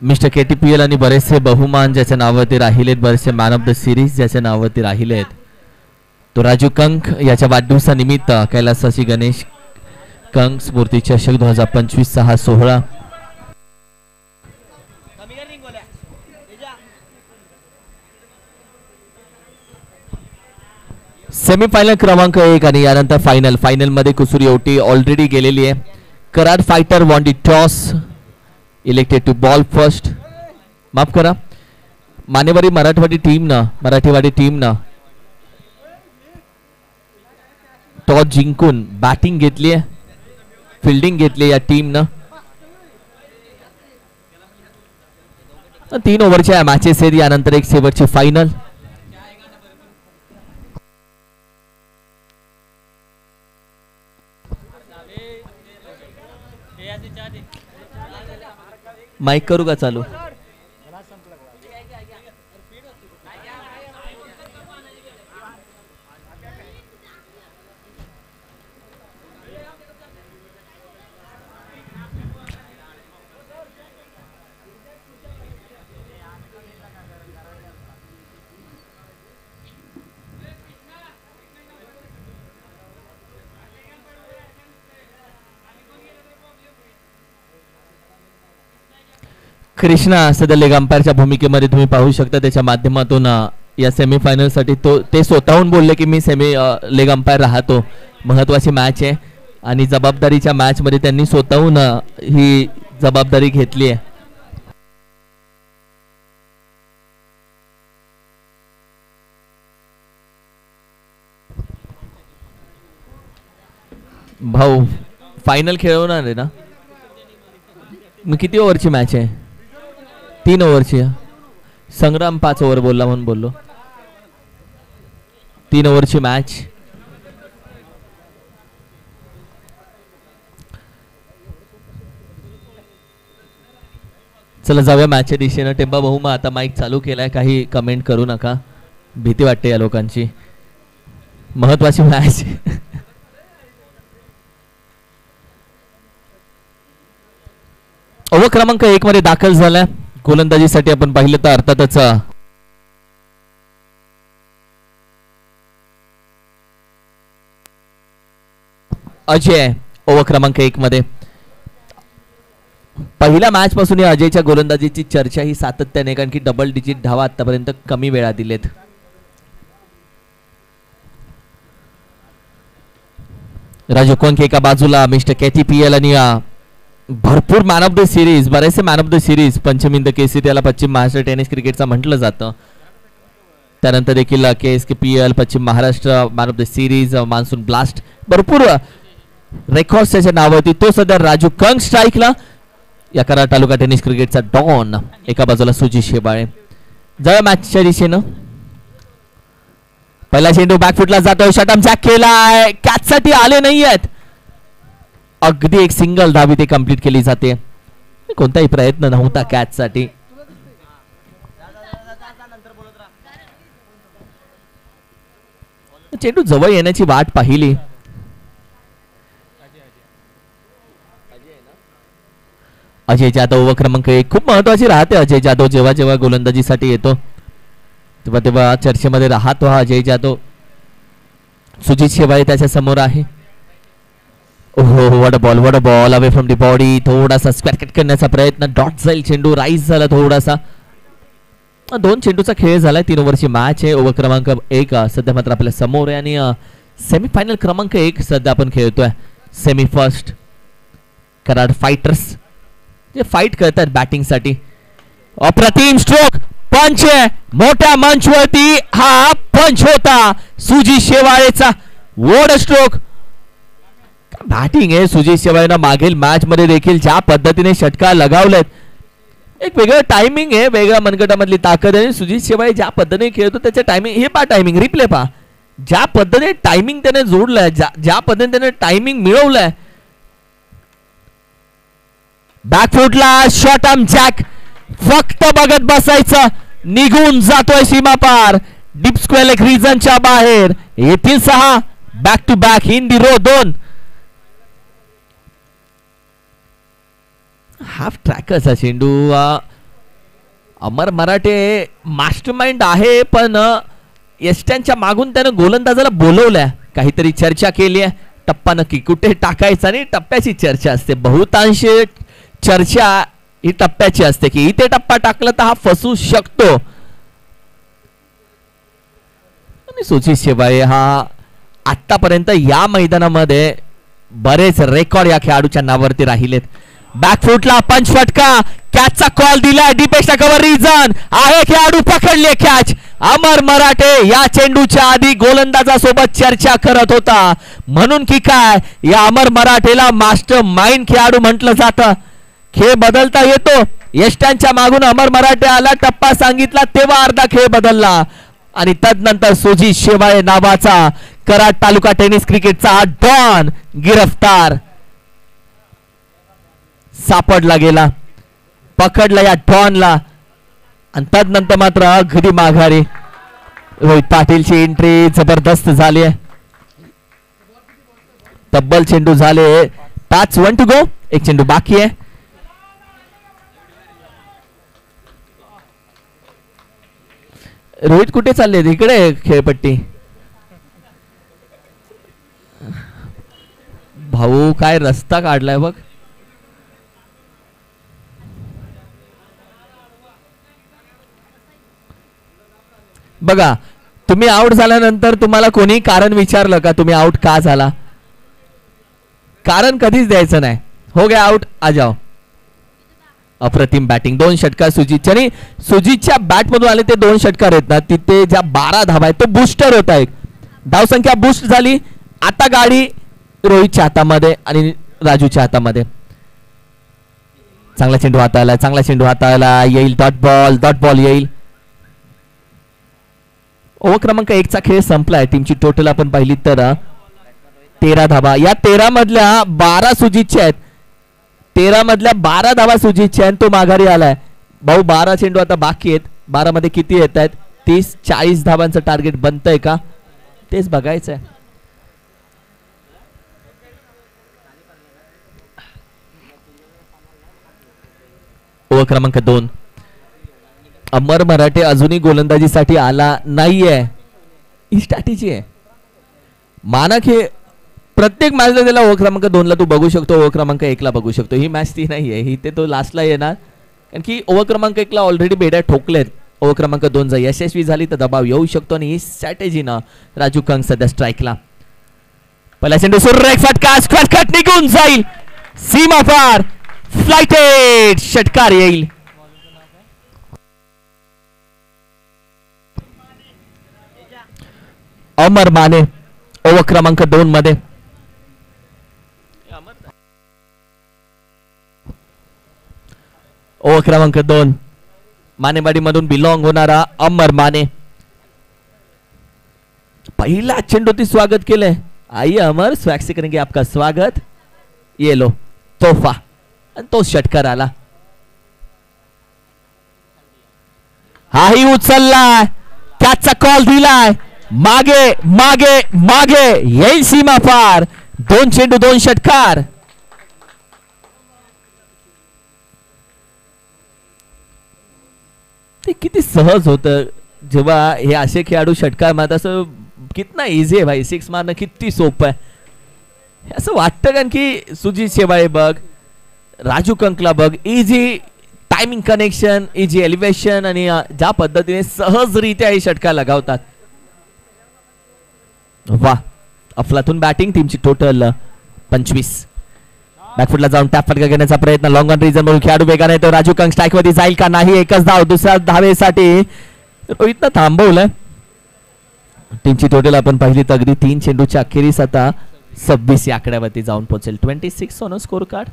Mister KTPL आणि बरेचसे बहुमान ज्याच्या नावावरती राहिलेत, बरेचसे मॅन ऑफ द सिरीज ज्याच्या नावावरती राहिलेत, तो राजू कंक याच्या वाढदिवसानिमित्त कैलासाची गणेश कंक स्फूर्ती चषक 2025 हा सोहळा सेमीफायनल क्रमांक 1 आणि यानंतर फायनल मध्ये कुसुरी ओटी ऑलरेडी गेलेली आहे. Karad fighter won the toss, elected to bowl first. माफ करा, मानेवाडी मराठवाडी टीमनं टॉस जिंकून बॅटिंग घेतली आहे, फिल्डिंग घेतली या टीमनं. 3 ओव्हरच्या मॅचेस आहेत, यानंतर एक शेवटची फायनल. माइक करू का चालू? कृष्णा सध्या लेग अंपायरच्या भूमिकेमध्ये तुम्ही पाहू शकता. त्याच्या माध्यमातून या सेमीफायनल साठी ते स्वतःहून बोलले की मी लेग अंपायर राहतो. महत्वाची मॅच आहे आणि जबाबदारीच्या मॅच मध्ये त्यांनी स्वतःहून ही जबाबदारी घेतली आहे. भाऊ फायनल खेळवणार आहे ना? मी किती ओव्हरची मॅच आहे? 3 ओव्हरची. संग्राम 5 ओव्हर बोलला म्हणून बोललो. 3 ओव्हरची मॅच. चला जाऊया मॅचच्या दिशेनं. टेंबा भाऊ मग आता माईक चालू केलाय, काही कमेंट करू नका, भीती वाटते या लोकांची. महत्वाची मॅच. ओव्हर क्रमांक 1 मध्ये दाखल झालाय. गोलंदाजीसाठी आपण पाहिलं तर अर्थातच अजय ओव्हर क्रमांक 1 मध्ये. पहिल्या मॅच पासून या अजयच्या गोलंदाजीची चर्चा ही सातत्याने, कारण की डबल डिजिट धावा आतापर्यंत कमी वेळा दिलेत. राजू कंक एका बाजूला, मिस्टर KTPL आणि भरपूर मॅन ऑफ द सिरीज, बरेचसे मॅन ऑफ द सिरीज. पंचमिंद केसरी याला पश्चिम महाराष्ट्र टेनिस क्रिकेटचा म्हटलं जातं. त्यानंतर देखील KSKPL Paschim Maharashtra man of the series, monsoon blast, भरपूर रेकॉर्ड त्याच्या नावावरती. तो सध्या राजू कंक स्ट्राईकला. या कराड तालुका टेनिस क्रिकेटचा डॉन एका बाजूला सुजित शेबाळे. जवळ मॅचच्या दिशेनं पहिला चेंडू बॅकफुटला जातोय. शटम जॅक केलाय, कॅच साठी आले नाहीयेत. अगदी एक सिंगल धावी ते कंप्लीट केली जाते. कोणताही प्रयत्न नव्हता कॅच साठी. चेंडू जवळ येण्याची वाट पाहिली. अजय जाधव ओव्हर क्रमांक 1 खूप महत्वाची राहते. अजय जाधव जेव्हा जेव्हा गोलंदाजीसाठी येतो तेव्हा तेव्हा चर्चेमध्ये राहतो हा अजय जाधव. सुजित शेवाळे त्याच्या समोर आहे. ओहो, what a ball away from the body. थोडासा स्क्वेअर कट करण्याचा प्रयत्न, डॉट जाईल चेंडू, राईज झाला थोडासा. 2 चेंडूचा खेळ झालाय. 3 ओव्हरची मॅच आहे. ओव्हर क्रमांक 1 सध्या मात्र आपल्या समोर आहे आणि सेमीफायनल क्रमांक 1 सध्या आपण खेळतोय. सेमी फर्स्ट कराड फायटर्स जे फाईट करतात बॅटिंग साठी. अप्रतिम स्ट्रोक, पंच आहे. मोठ्या मंचवरती हा पंच होता सुजित शेवाळेचा. वोड स्ट्रोक, बॅटिंग आहे सुजित शेवाळेनं. मागील मॅच मध्ये देखील ज्या पद्धतीने षटकार लगावलेत, एक वेगळं टायमिंग आहे, वेगळ्या मनगटामधली ताकद आहे. सुजित शेवाळे ज्या पद्धतीने खेळतो त्याच्या टायमिंग, हे पहा टायमिंग, रिप्ले पहा, ज्या पद्धतीने टायमिंग त्याने जोडलंय, ज्या पद्धतीने त्याने टायमिंग मिळवलंय. बॅकफुटला शॉटम जॅक, फक्त बघत बसायचं, निघून जातोय सीमा पार. डीप स्क्वेअर लेग रिजनच्या बाहेर. येथील 6 back to back in the row 2. Half ट्रॅकरचा चेंडू अमर मराठे मास्टरमाइंड आहे, पण यष्ट्यांच्या मागून त्यानं गोलंदाजाला बोलवलंय, काहीतरी चर्चा केली आहे. टप्पा नक्की कुठे टाकायचा आणि टप्प्याची चर्चा असते. बहुतांश चर्चा ही टप्प्याची असते की इथे टप्पा टाकला तर हा फसू शकतो. आणि सुचित शेवाळे हा आतापर्यंत या मैदानामध्ये बरेच रेकॉर्ड या खेळाडूच्या नावावरती राहिलेत. बॅकफुटला पंच फटका, कॅचचा कॉल दिलाय. डीपेशचा कव्हर रिझन आहे, खेळाडू पकडले कॅच. अमर मराठे या चेंडूच्या आधी गोलंदाजासोबत चर्चा करत होता, म्हणून की काय या अमर मराठेला मास्टर माइंड खेळाडू म्हटलं जातं. खेळ बदलता येतो. यष्ट्यांच्या मागून अमर मराठे आला, टप्पा सांगितला तेव्हा अर्धा खेळ बदलला. आणि तदनंतर सुजित शेवाळे नावाचा कराड तालुका टेनिस क्रिकेटचा डॉन गिरफ्तार सापडला गेला. पकडला या डॉनला आणि तदनंतर मात्र अगदी माघारी. रोहित पाटीलची एंट्री जबरदस्त झाली आहे. तब्बल चेंडू झाले 5, 1 टू गो. एक चेंडू बाकी आहे. रोहित कुठे चालले? इकडे खेळपट्टी. भाऊ काय रस्ता काढलाय बघ. बघा, तुम्ही आउट झाल्यानंतर तुम्हाला कोणी कारण विचारलं का तुम्ही आउट का झाला? कारण कधीच द्यायचं नाही. हो गया आउट, आ जाओ. अप्रतिम बॅटिंग. 2 षटकार सुजितच्या, आणि सुजितच्या बॅट मधून आले ते 2 षटकार आहेत ना, तिथे ज्या 12 धावा आहेत तो बूस्टर होता. एक धावसंख्या बूस्ट झाली. आता गाडी रोहितच्या हातामध्ये आणि राजूच्या हातामध्ये. चांगला चेंडू हाताळला, चांगला चेंडू हाताळला. येईल डॉट बॉल येईल. ओव्हर क्रमांक 1 चा खेळ संपलाय. टीमची टोटल आपण पाहिली तर 13 धावा. या 13 मधल्या 12 सुजितच्या आहेत. 13 मधल्या 12 धावा सुजितच्या आहेत. तो माघारी आलाय. भाऊ 12 चेंडू आता बाकी आहेत. 12 मध्ये किती येत आहेत? 30-40 धावांचं टार्गेट बनतंय का तेच बघायचं आहे. ओव्हर क्रमांक 2. अमर मराठे अजूनही गोलंदाजीसाठी आला नाहीये. ही स्ट्रॅटेजी आहे. मानक हे प्रत्येक मॅचला त्याला ओव्हर क्रमांक 2 ला तू बघू शकतो, ओव्हर क्रमांक 1 ला बघू शकतो. ही मॅच ती नाहीये, ही ते तो लास्टला येणार, कारण की ओव्हर क्रमांक 1 ला ऑलरेडी बेड्या ठोकलेत. ओव्हर क्रमांक 2 जर यशस्वी झाली तर दबाव येऊ शकतो, आणि ही स्ट्रॅटेजीनं राजू कंग सध्या स्ट्राईकला. पहिला चेंडू सुरेख फटका, कट निघून जाईल सीमा पार. फ्लाइटेड षटकार येईल. अमर माने ओव्हर क्रमांक 2 मध्ये. ओव्हर क्रमांक 2 मानेवाडी मधून बिलॉंग होणारा अमर माने. पहिला चेंडूती स्वागत केलंय. आइए अमर, स्वैग से करेंगे आपका स्वागत. ये लो तोहफा. आणि तो षटकार आला. हाही उचललाय, कॅचचा कॉल दिलाय. मागे मागे मागे येईल सीमा पार. 2 चेंडू 2 षटकार. ते किती सहज होतं जेव्हा हे असे खेळाडू षटकार मारत. असं कितना इझी आहे भाई, 6 मारणं किती सोपं आहे असं वाटतं. कारण की सुजित शेवाळे बघ, राजू कंकला बघ, easy timing connection, easy elevation, आणि ज्या पद्धतीने सहजरित्या हे षटकार लगावतात. वा, अफलातून बॅटिंग. टीमची टोटल 25. बॅकफुटला जाऊन टॅप फटका घेण्याचा प्रयत्न. लॉंग ऑन रिजन म्हणून खेळाडू वेगाने येतो. राजू कंग स्ट्राईक मध्ये जाईल का नाही? एकच धाव. दुसऱ्या धावेसाठी रोहितनं थांबवलं. टीमची टोटल आपण पाहिली तर अगदी 3 चेंडूच्या अखेरीस आता 26 या आकड्यावरती जाऊन पोहोचेल. 26 ऑन स्कोर कार्ड.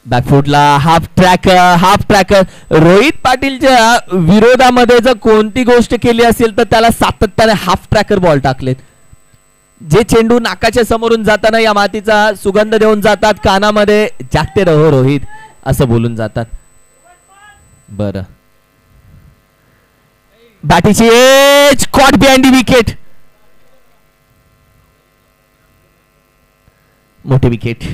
बॅकफुटला हाफ ट्रॅकर. रोहित पाटीलच्या विरोधामध्ये जर कोणती गोष्ट केली असेल तर त्याला सातत्याने हाफ ट्रॅकर बॉल टाकलेत. जे चेंडू नाकाच्या समोरून जाताना या मातीचा सुगंध देऊन जातात, कानामध्ये जागते रहो रोहित असं बोलून जातात. बरं, बॅटीची edge caught behind the wicket. मोठी विकेट.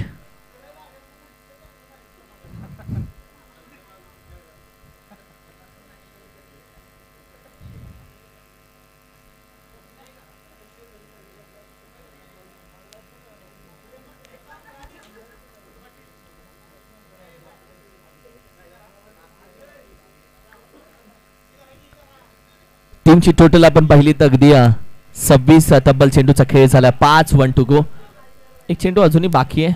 टीमची टोटल आपण पाहिली तर अगदी 26 तब्बल चेंडूचा खेळ झाला. 5 1 टू गो. एक चेंडू अजूनही बाकी आहे.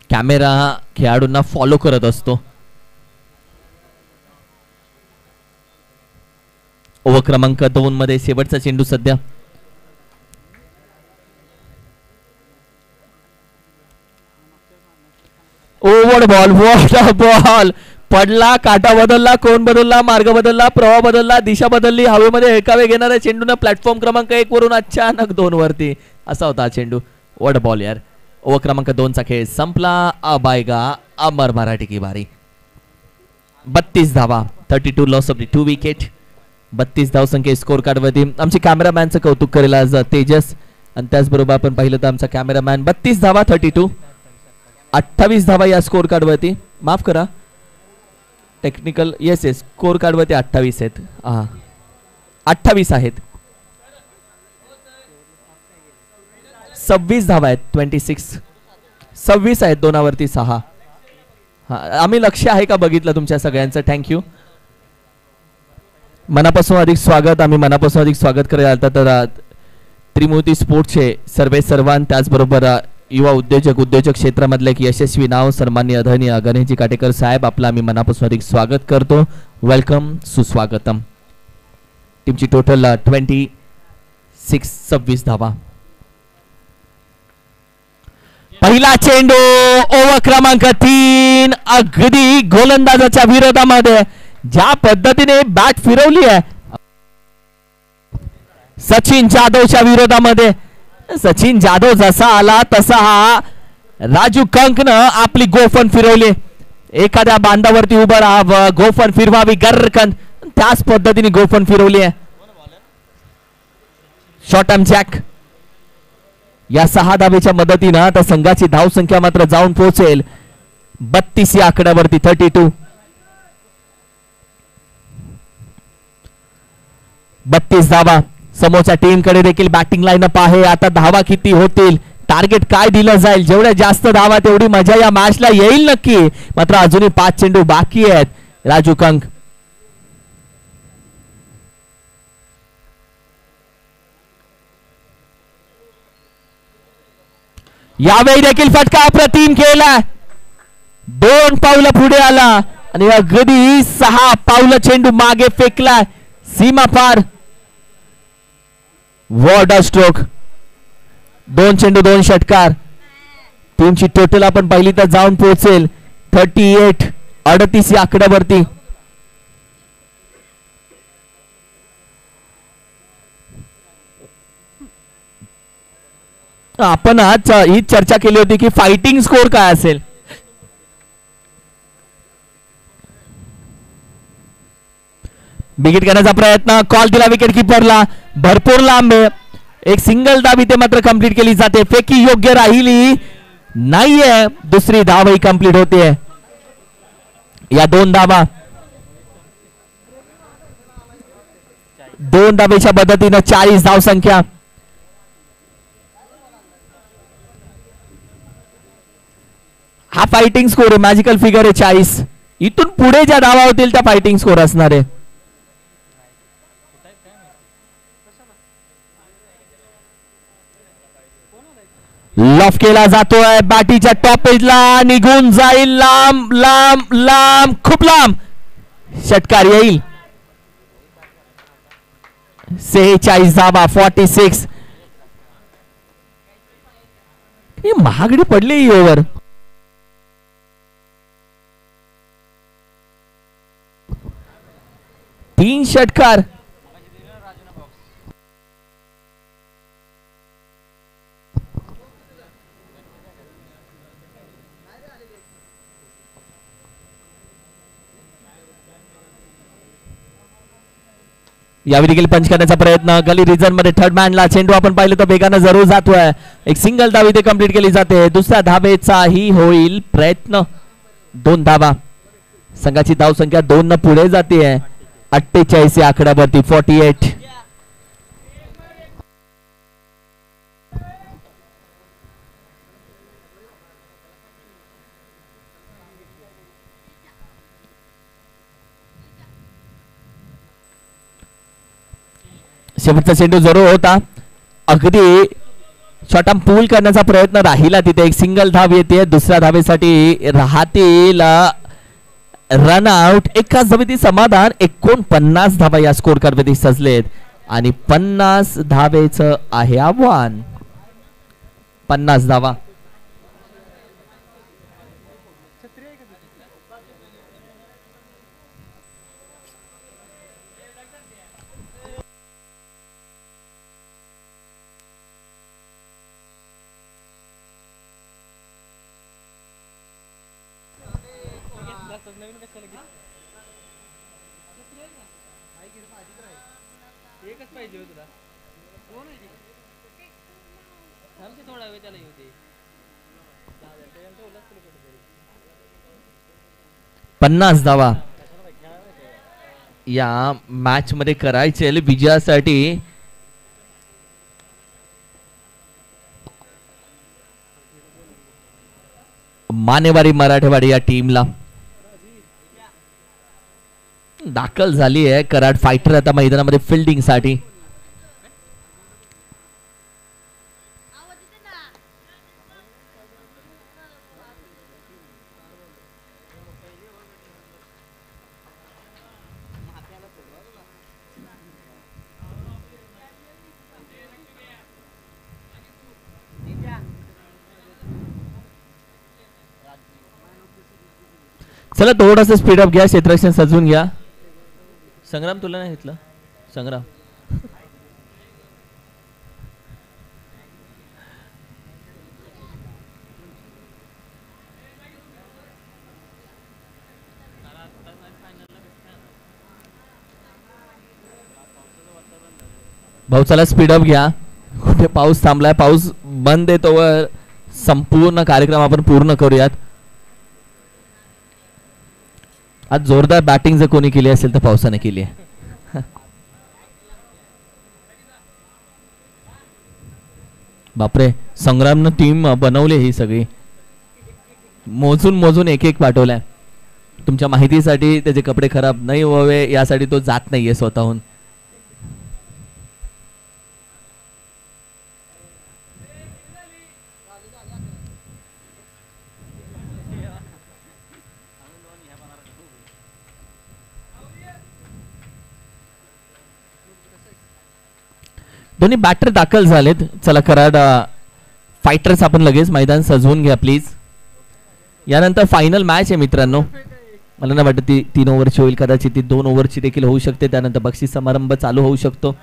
कॅमेरा खेळाडूंना फॉलो करत असतो. ओव्हर क्रमांक 2 मध्ये शेवटचा चेंडू सध्या. Over ball. What a ball. पडला, काटा बदलला, कोण बदलला, मार्ग बदलला, प्रवाह बदलला, दिशा बदलली. हवेमध्ये हेकावे घेणाऱ्या चेंडून प्लॅटफॉर्म क्रमांक 1 वरून अचानक 2 वरती. असा होता चेंडू. वॉट अ बॉल यार. ओव्हर क्रमांक 2 चा खेळ संपला. अबायगा अमर मराठी की बारी. 32 धावा. 32 लॉस ऑफ द 2 विकेट. 32 धावसंख्या स्कोर कार्ड वरती. आमचे कॅमेरामॅनचं कौतुक करेल आज तेजस. आणि त्याचबरोबर आपण पाहिलं तर आमचा कॅमेरामॅन 32 धावा. 32 28 धावा या स्कोर कार्ड वरती. माफ करा technical. Yes yes score card वरती 28 आहेत. हा 28 आहेत. 26 धावा आहेत. 26 26 आहेत. 2 वरती 6. हा आम्ही लक्ष आहे का बघितलं तुमच्या सगळ्यांचं. थँक्यू. मनापासून अधिक स्वागत. आम्ही मनापासून अधिक स्वागत करायला आलता तर त्रिमूर्ती स्पोर्ट्सचे सर्वे सर्वान त्याचबरोबर युवा उद्योजक क्षेत्रामधले एक यशस्वी नाव सन्माननीय आदरणीय गणेशजी काटेकर साहेब आपला आम्ही मनापासून अधिक स्वागत करतो. वेलकम सुस्वागतम. टीमची टोटल 26 धावा. पहिला चेंडू ओव्हर क्रमांक 3 अगदी गोलंदाजाच्या विरोधामध्ये ज्या पद्धतीने बॅट फिरवली आहे सचिन जाधवच्या विरोधामध्ये. सचिन जाधव जसा आला तसा हा राजू कंकनं आपली गोफन फिरवली. एखाद्या बांधावरती उभं राहावं, गोफन फिरवावी गर्रकन, त्याच पद्धतीने गोफन फिरवली आहे. Short arm jack. या 6 धावेच्या मदतीनं आता संघाची धाव संख्या मात्र जाऊन पोहोचेल 32 या आकड्यावरती. 32 32 धावा. समोरच्या टीम कडे देखील बॅटिंग लाईनअप आहे. आता धावा किती होतील, टार्गेट काय दिलं जाईल, जेवढ्या जास्त धावा तेवढी मजा या मॅचला येईल नक्की. मात्र अजूनही 5 चेंडू बाकी आहेत. राजू कंक यावेळी देखील फटका अप्रतिम केला. 2 पावलं पुढे आला आणि अगदी 6 पावलं चेंडू मागे फेकला. सीमा पार. What a stroke. 2 चेंडू 2 षटकार. टीमची टोटल आपण पाहिली तर जाऊन पोहोचेल 38 38 या आकड्यावरती. आपण आज ही चर्चा केली होती की फायटिंग स्कोर काय असेल. विकेट घेण्याचा प्रयत्न. कॉल दिला विकेट किपरला. भरपूर लांब आहे. एक सिंगल धाव इथे मात्र कंप्लीट केली जाते. फेकी योग्य राहिली नाहीये. दुसरी धावही कंप्लीट होते. या 2 धावा 2 धावेच्या पद्धतीनं 40 धाव संख्या. हा फायटिंग स्कोर आहे. मॅजिकल फिगर आहे 40. इथून पुढे ज्या धावा होतील त्या फायटिंग स्कोर असणार आहे. लॉफ केला जातोय. बॅटीच्या टॉप एजला निघून जाईल. लांब लांब लांब खूप लांब षटकार येईल. 46 धावा. 46. महागडी पडली ही ओव्हर. तीन षटकार. यावेळी देखील पंच करण्याचा प्रयत्न गली रिजन मध्ये थर्ड मॅनला चेंडू आपण पाहिलं तर वेगानं जरूर जातोय. एक सिंगल धाव इथे कंप्लीट केली जाते. दुसऱ्या धावेचाही होईल प्रयत्न. 2 धावा संघाची धाव संख्या 2 न पुढे जाते. 48 या आकड्यावरती 48. शेवटचा चेंडू जरूर होता. अगदी शॉर्टम पूल करण्याचा प्रयत्न राहिला तिथे. एक सिंगल धाव येते. दुसऱ्या धावेसाठी राहतील रन आउट. एकाच धावेती समाधान. 49 धावा या स्कोर कार्डवरती सजलेत आणि 50 धावेचं आहे आव्हान. 50 धावा. पन्नास धावा या मॅच मध्ये करायचे विजयासाठी. मानेवाडी मराठेवाडी या टीमला दाखल झाली आहे. कराड फायटर आता मैदानामध्ये फिल्डिंग साठी. चला थोडस स्पीडअप घ्या. क्षेत्ररक्षण सजवून घ्या. संग्राम तुला नाही घेतलं. संग्राम भाऊ चला स्पीडअप घ्या. कुठे पाऊस थांबलाय. पाऊस बंद आहे तोवर संपूर्ण कार्यक्रम आपण पूर्ण करूयात. आज जोरदार बॅटिंग जर कोणी केली असेल तर पावसाने केली आहे. बापरे संग्रामनं टीम बनवली. ही सगळी मोजून मोजून एक एक पाठवलाय. तुमच्या माहितीसाठी त्याचे कपडे खराब नाही व्हावे यासाठी तो जात नाहीये स्वतःहून. दोन्ही बॅटर दाखल झालेत. चला कराड फायटर्स आपण लगेच मैदान सजवून घ्या प्लीज. यानंतर फायनल मॅच आहे मित्रांनो. मला नाही वाटत ती 3 ओव्हरची होईल. कदाचित ती 2 ओव्हरची देखील होऊ शकते. त्यानंतर बक्षीस समारंभ चालू होऊ शकतो.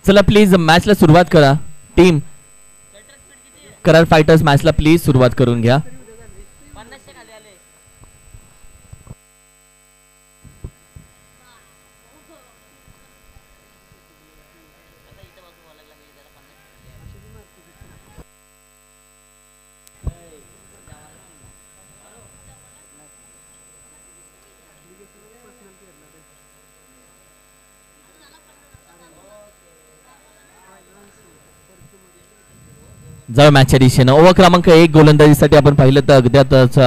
चला प्लीज मॅचला सुरुवात करा. टीम कराड फायटर्स मॅचला प्लीज सुरुवात करून घ्या. जाऊ मॅचच्या दिशेनं. ओव्हर क्रमांक 1 गोलंदाजीसाठी आपण पाहिलं तर अगद्यातच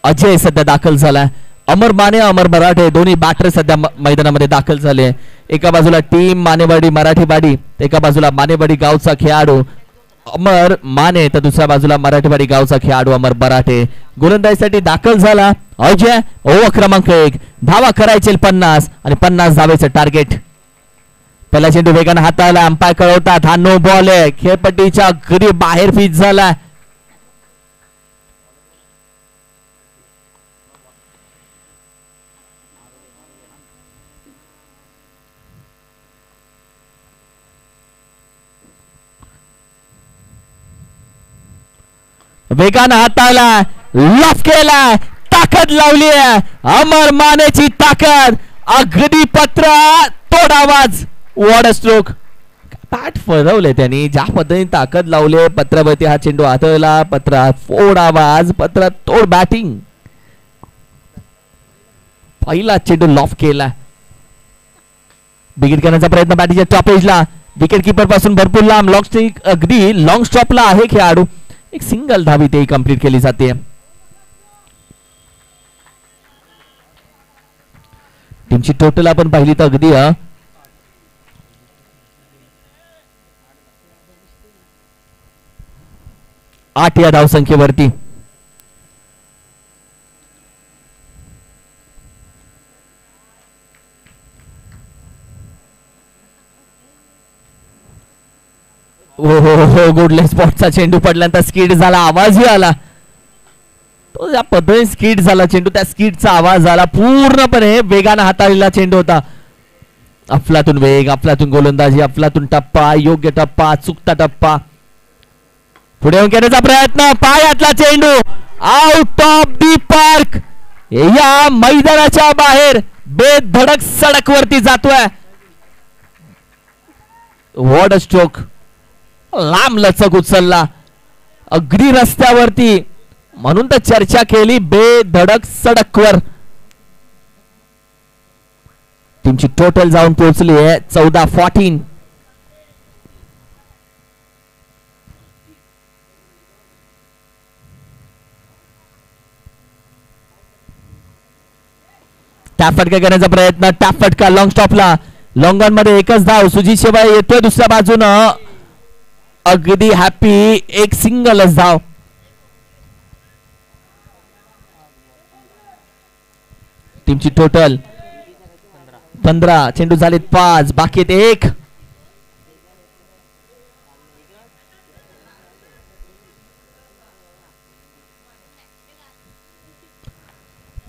अजय सध्या दाखल झालाय. अमर माने अमर मराठे दोन्ही बॅटर सध्या मैदानामध्ये दाखल झाले. एका बाजूला टीम मानेवाडी मराठीवाडी, एका बाजूला मानेवाडी गावचा खेळाडू अमर माने तर दुसऱ्या बाजूला मराठीवाडी गावचा खेळाडू अमर बराटे गोलंदाजीसाठी दाखल झाला. अजय ओव्हर क्रमांक 1 धावा करायचे 50 आणि 50 धावेचं टार्गेट. पहिला चेंडू वेगाने हाताळला. अंपायर कळवतात हा नो बॉल आहे. खेळपट्टीच्या घरी बाहेर पिच झाला. वेगानं हाताळला, लॉफ केलाय, ताकद लावली आहे अमर मानेची ताकद. अगदी पत्र तोड आवाज. What a stroke. बॅट फरवले त्यांनी, ज्या पद्धतीने ताकद लावले पत्रावरती हा चेंडू हाताळला. पत्रा फोड आवाज, पत्रा तोड बॅटिंग. पहिला चेंडू लॉफ केला. विकेट करण्याचा प्रयत्न बॅटिंगच्या टॉप एजला, विकेट किपर पासून भरपूर लांब, लॉंग स्ट्रिक अगदी लॉंग स्टॉपला आहे खेळाडू. एक सिंगल धावी ते कंप्लीट केली जाते. टीमची टोटल आपण पाहिली तर अगदी 8 या धावसंख्येवरती. हो गुडले स्पॉटचा चेंडू पडल्यानंतर स्किड झाला, आवाजही आला. तो या पद्धतीने स्किड झाला चेंडू, त्या स्किडचा आवाज आला. पूर्णपणे वेगाने हाताळलेला चेंडू होता. अफलातून वेग, अफलातून गोलंदाजी, अफलातून टप्पा, योग्य टप्पा, चुकता टप्पा. पुढे येऊन करण्याचा प्रयत्न, पायातला चेंडू आउट ऑफ दी पार्क. या मैदानाच्या बाहेर बेधडक सडक वरती जातोय. What a stroke. लांब लचक उचलला अगदी रस्त्यावरती, म्हणून तर चर्चा केली बेधडक सडकवर. टीमची टोटल जाऊन पोहोचली आहे 14-14. टॅप फटका करण्याचा प्रयत्न, टॅप फटका लॉंग स्टॉपला. लॉंग ऑन मध्ये एकच धाव. सुजित शिवाय येतोय दुसऱ्या बाजूनं, अगदी हॅपी, एक सिंगलच धाव. टीमची टोटल 15, चेंडू झालेत 5, बाकी आहेत 1.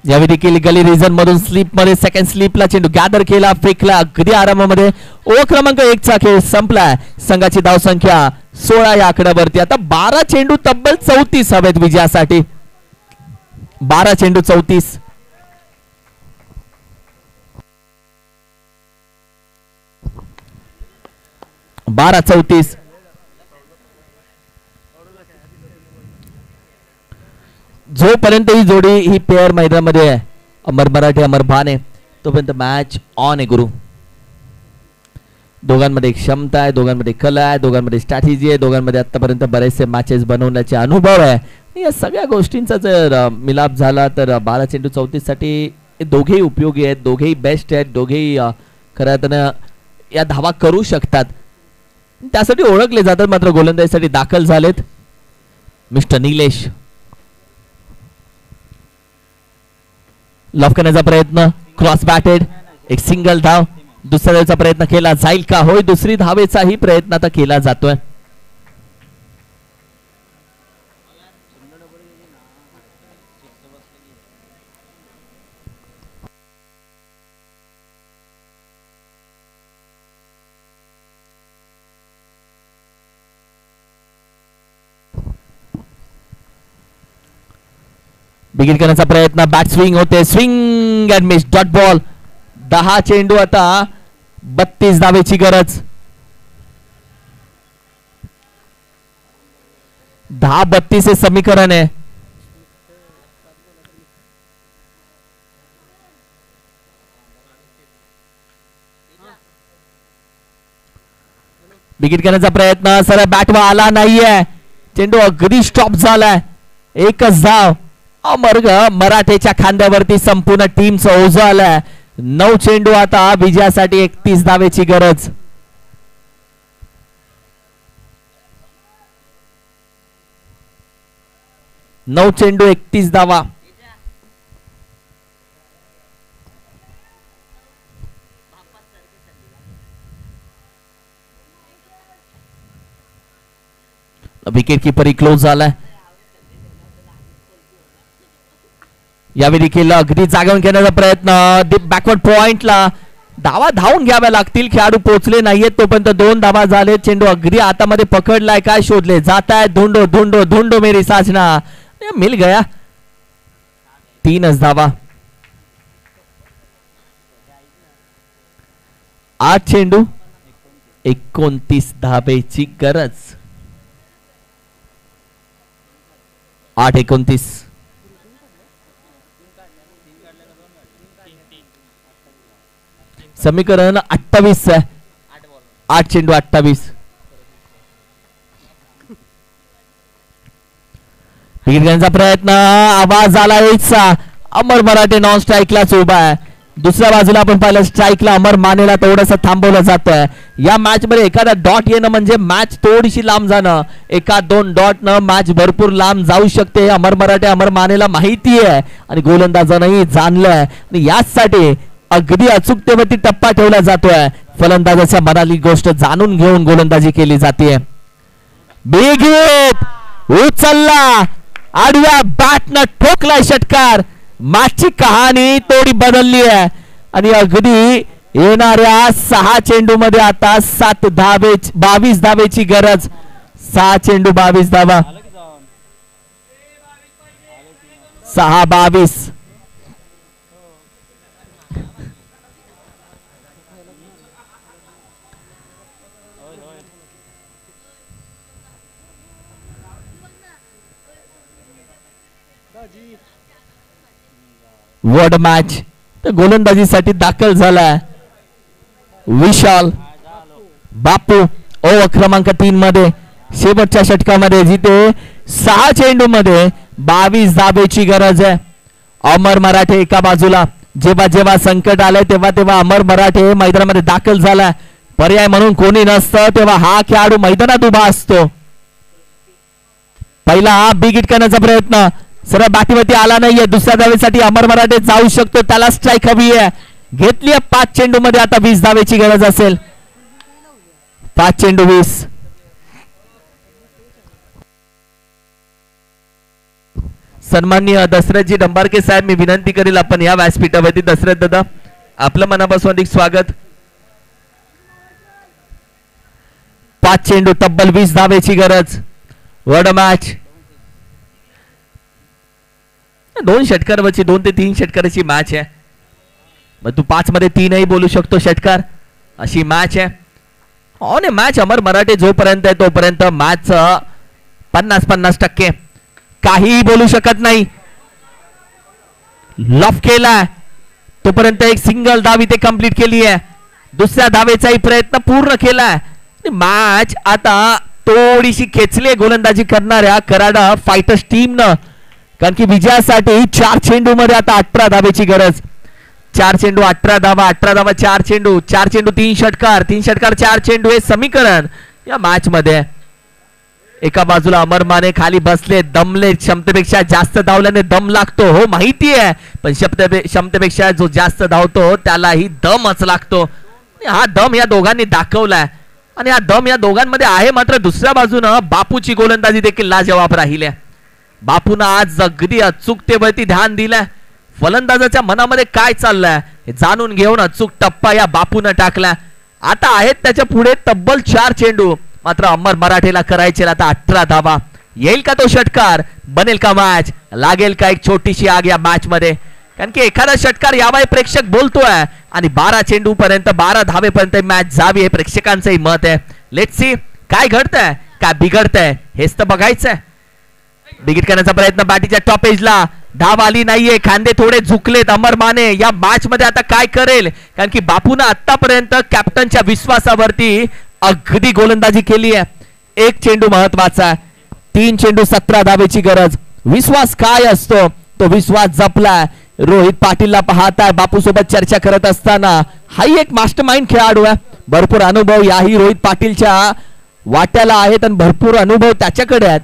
यावेळी देखील गली रिजन मधून स्लीप मध्ये सेकंड स्लीपला चेंडू गॅदर केला, फेकला अगदी आरामामध्ये. ओव्हर क्रमांक 1 चा खेळ संपलाय. संघाची धावसंख्या 16 या आकड्यावरती. आता 12 चेंडू तब्बल 34 हवेत विजयासाठी. 12 चेंडू 34. जोपर्यंत ही जोडी ही पेअर मैदानामध्ये आहे, अमर मराठे अमर भाने, तोपर्यंत मॅच ऑन आहे गुरु. दोघांमध्ये क्षमता आहे, दोघांमध्ये कला आहे, दोघांमध्ये स्ट्रॅटेजी आहे, दोघांमध्ये आतापर्यंत बरेचसे मॅचेस बनवण्याचे अनुभव आहे. या सगळ्या गोष्टींचा जर मिलाप झाला तर 12 चेंडू 34 साठी दोघेही उपयोगी आहेत, दोघेही बेस्ट आहेत, दोघेही खऱ्या अर्थानं या धावा करू शकतात. त्यासाठी ओळखले जातात. मात्र गोलंदाजीसाठी दाखल झालेत मिस्टर निलेश. लॉफ करण्याचा प्रयत्न, क्रॉस बॅटेड, एक सिंगल धाव. दुसऱ्या धावेचा प्रयत्न केला जाईल का? होय, दुसरी धावेचाही प्रयत्न आता केला जातोय. बिगिन करण्याचा प्रयत्न, बॅट स्विंग होते, swing and miss, dot ball. 10 चेंडू आता 32 धावेची गरज. 10-32 हे समीकरण आहे. बिगिन करण्याचा प्रयत्न, सर बॅटवा आला नाहीये, चेंडू अगदी स्टॉप झालाय. एकच धाव. अमर मराठेच्या खांद्यावरती संपूर्ण टीमचं ओझं आलंय. 9 चेंडू आता विजयासाठी 31 धावेची गरज. नऊ चेंडू 31 धावा. विकेट कीपर क्लोज झालाय. यावेळी देखील अगदी जागवून घेण्याचा प्रयत्न, डीप बॅकवर्ड पॉइंटला धावा धावून घ्याव्या लागतील. खेळाडू पोहोचले नाहीयेत तोपर्यंत 2 धावा झाले. चेंडू अगदी हातामध्ये पकडलाय. काय शोधले जात आहे. धुंडो धुंडो धुंडो मेरी साजना मिल गया. 3च धावा. 8 चेंडू 29 धावेची गरज. 8-29. समीकरण 28 आहे. 8 चेंडू 28. विकेट घेण्याचा प्रयत्न. आवाज आला यायचा. अमर मराठे नॉन स्ट्राईकलाच उभा आहे. दुसऱ्या बाजूला आपण पाहिलं स्ट्राईकला अमर मानेला थोडंसं थांबवलं जातंय. या मॅच मध्ये एखादा डॉट येणं म्हणजे मॅच थोडीशी लांब जाणं. 1-2 डॉट न मॅच भरपूर लांब जाऊ शकते. अमर मराठे अमर मानेला माहिती आहे आणि गोलंदाजांनाही जाणलंय. आणि याचसाठी अगदी अचूकतेवरती टप्पा ठेवला जातोय. फलंदाजाच्या मनाली गोष्ट जाणून घेऊन गोलंदाजी केली जाते. बिग हिट उचलला. आडव्या बॅटनं ठोकलाय षटकार. मॅचची कहाणी थोडी बदलली आहे आणि अगदी येणाऱ्या 6 चेंडू मध्ये आता 22 धावेची गरज. 6 चेंडू 22 धावा. 6-22. वर्ल्ड मॅच तर गोलंदाजीसाठी दाखल झालाय विशाल बापू. ओव्हर क्रमांक 3 मध्ये शेवटच्या षटकामध्ये जिथे 6 चेंडू मध्ये 22 धावेची गरज आहे. अमर मराठे एका बाजूला. जेव्हा जेव्हा संकट आलंय तेव्हा तेव्हा अमर मराठे मैदानामध्ये दाखल झालाय. पर्याय म्हणून कोणी नसतं तेव्हा हा खेळाडू मैदानात उभा असतो. पहिला बिग हिट करण्याचा प्रयत्न सरळ बाटीवरती आला नाहीये. दुसऱ्या धावेसाठी अमर मराठे जाऊ शकतो. त्याला स्ट्राईक हवी आहे. घेतली 5 चेंडू मध्ये आता 20 धावेची गरज असेल. 5 चेंडू 20. सन्माननीय दशरथजी डंबारके साहेब मी विनंती करेल आपण या व्यासपीठावरती. दशरथ दादा आपलं मनापासून अधिक स्वागत. 5 चेंडू तब्बल 20 धावेची गरज. वर्ल्ड मॅच 2 षटकारावरची 2 ते 3 षटकाराची मॅच आहे. मग तू 5 मध्ये 3ही बोलू शकतो षटकार. अशी मॅच आहे. हो ने मॅच अमर मराठे जोपर्यंत आहे तोपर्यंत मॅच 50-50% काहीही बोलू शकत नाही. लॉफ केलाय तोपर्यंत एक सिंगल धाव इथे कंप्लीट केली आहे. दुसऱ्या धावेचाही प्रयत्न पूर्ण केलाय. मॅच आता थोडीशी खेचली गोलंदाजी करणाऱ्या कराडा फायटर्स टीमनं. कारण की विजयासाठी 4 चेंडू मध्ये आता 18 धावेची गरज. 4 चेंडू 18 धावा. 18 धावा 4 चेंडू. 4 चेंडू 3 षटकार. 3 षटकार 4 चेंडू हे समीकरण या मॅच मध्ये. एका बाजूला अमर माने खाली बसले. दमले. क्षमतेपेक्षा जास्त धावल्याने दम लागतो हो माहिती आहे. पण क्षमतेपेक्षा जो जास्त धावतो त्यालाही दमच लागतो. हा दम या दोघांनी दाखवलाय आणि हा दम या दोघांमध्ये आहे. मात्र दुसऱ्या बाजूनं बापूची गोलंदाजी देखील लाजवाब राहिल्या. बापून आज अगदी अचूकतेवरती ध्यान दिलंय. फलंदाजाच्या मनामध्ये काय चाललंय हे जाणून घेऊन अचूक टप्पा या बापून टाकला. आता आहेत त्याच्या पुढे तब्बल 4 चेंडू. मात्र अमर मराठेला करायचे आता 18 धावा. येईल का तो षटकार. बनेल का मॅच. लागेल का एक छोटीशी आग या मॅच मध्ये. कारण की एखादा षटकार यावा प्रेक्षक बोलतोय आणि 12 चेंडू पर्यंत 12 धावेपर्यंत मॅच जावी हे प्रेक्षकांचंही मत आहे. लेट्स सी काय घडतंय काय बिघडतंय हेच तर बघायचंय. बिगिट करण्याचा प्रयत्न बॅटीच्या टॉप एजला. धाव आली नाहीये. खांदे थोडे झुकलेत. अमर माने या मॅच मध्ये आता काय करेल. कारण की बापून आतापर्यंत कॅप्टनच्या विश्वासावरती अगदी गोलंदाजी केली आहे. 1 चेंडू महत्वाचा. 3 चेंडू 17 धावेची गरज. विश्वास काय असतो तो विश्वास जपलाय. रोहित पाटीलला पाहताय बापू सोबत चर्चा करत असताना. हाही एक मास्टरमाइंड खेळाडू आहे. भरपूर अनुभव याही रोहित पाटीलच्या वाट्याला आहेत आणि भरपूर अनुभव त्याच्याकडे आहेत.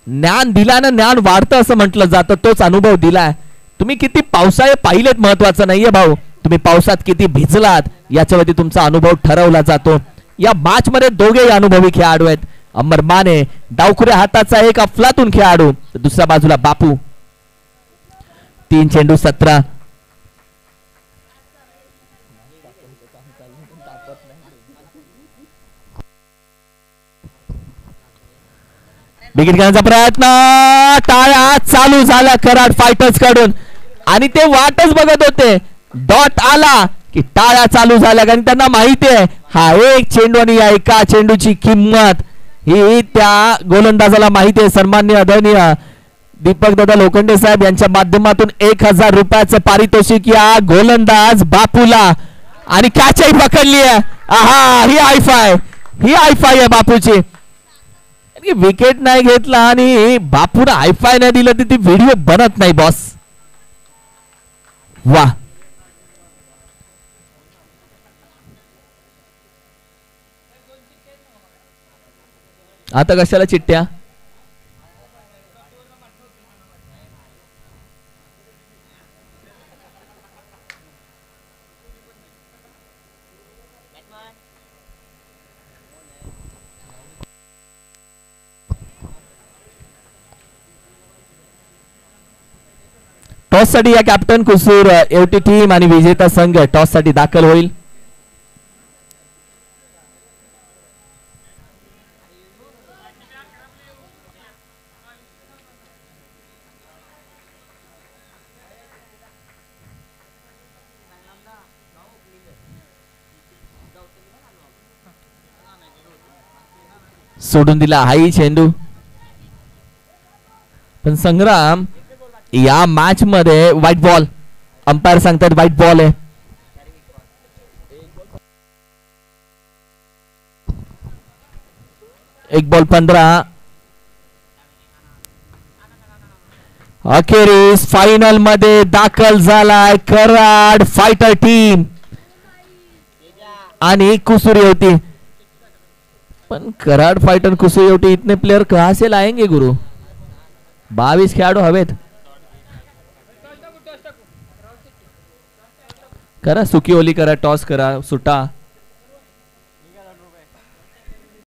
ज्ञान दिल्यानं ज्ञान वाढतं असं म्हटलं जातं. तोच अनुभव दिलाय. तुम्ही किती पावसाळे पाहिलेत महत्वाचं नाहीये भाऊ. तुम्ही पावसात किती भिजलात याच्यावरती तुमचा अनुभव ठरवला जातो. या मॅच मध्ये दोघेही अनुभवी खेळाडू आहेत. अमर माने डावखुऱ्या हाताचा एक अफलातून खेळाडू. दुसऱ्या बाजूला बापू. 3 चेंडू 17. विकेट घेण्याचा प्रयत्न, टाळ्या चालू झाल्या कराड फायटर्स कडून आणि ते वाटच बघत होते डॉट आला की टाळ्या चालू झाल्या कारण त्यांना माहिती आहे हा एक चेंडू आणि या एका चेंडूची किंमत ही त्या गोलंदाजाला माहिती आहे. सन्माननीय आदरणीय दीपक दादा लोखंडे साहेब यांच्या माध्यमातून 1000 रुपयाचं पारितोषिक या गोलंदाज बापूला आणि कॅचही पकडली आहे. आहा ही हायफाय आहे बापूची. विकेट नाही घेतला आणि बापूला हायफाय नाही दिलं तर ती व्हिडिओ बनत नाही बॉस. वा आता कशाला चिट्ट्या. टॉस साठी या कॅप्टन कुसूर एवटी टीम आणि विजेता संघ टॉस साठी दाखल होईल. सोडून दिला हाही चेंडू. पण संग्राम या मॅच मध्ये व्हाईट बॉल, अंपायर सांगतात व्हाईट बॉल आहे. एक बॉल 15. अखेरीस फायनल मध्ये दाखल झालाय कराड फायटर टीम आणि कुसूर होती. पण कराड फाइटर कुसुयोटी इतने प्लेयर कहां से लाएंगे गुरु. 22 खेळाडू हवेत. करा सुकी ओली करा, टॉस करा, सुटा.